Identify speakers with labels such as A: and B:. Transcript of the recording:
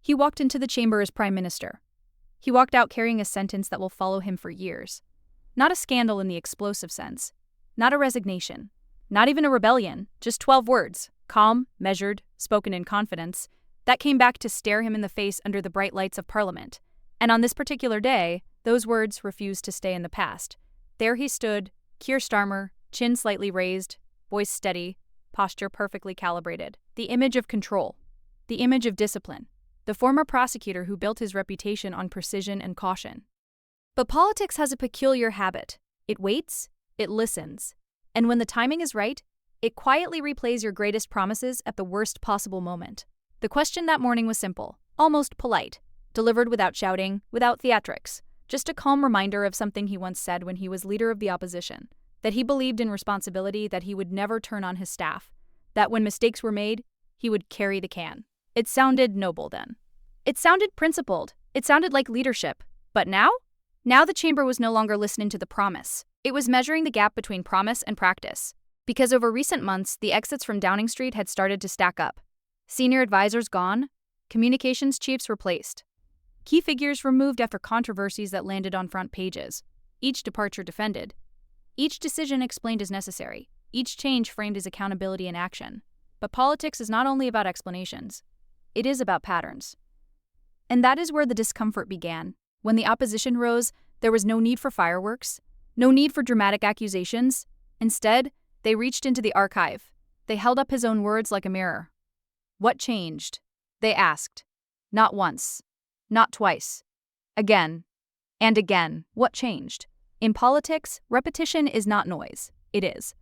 A: He walked into the chamber as Prime Minister. He walked out carrying a sentence that will follow him for years. Not a scandal in the explosive sense. Not a resignation. Not even a rebellion. Just 12 words. Calm, measured, spoken in confidence. That came back to stare him in the face under the bright lights of Parliament. And on this particular day, those words refused to stay in the past. There he stood, Keir Starmer, chin slightly raised, voice steady, posture perfectly calibrated. The image of control. The image of discipline. The former prosecutor who built his reputation on precision and caution. But politics has a peculiar habit. It waits, it listens, and when the timing is right, it quietly replays your greatest promises at the worst possible moment. The question that morning was simple, almost polite, delivered without shouting, without theatrics, just a calm reminder of something he once said when he was leader of the opposition, that he believed in responsibility, that he would never turn on his staff, that when mistakes were made, he would carry the can. It sounded noble then. It sounded principled. It sounded like leadership. But now? Now the chamber was no longer listening to the promise. It was measuring the gap between promise and practice. Because over recent months, the exits from Downing Street had started to stack up. Senior advisors gone, communications chiefs replaced. Key figures removed after controversies that landed on front pages. Each departure defended. Each decision explained as necessary. Each change framed as accountability in action. But politics is not only about explanations. It is about patterns. And that is where the discomfort began. When the opposition rose, there was no need for fireworks, no need for dramatic accusations. Instead, they reached into the archive. They held up his own words like a mirror. What changed? They asked. Not once. Not twice. Again. And again. What changed? In politics, repetition is not noise. It is.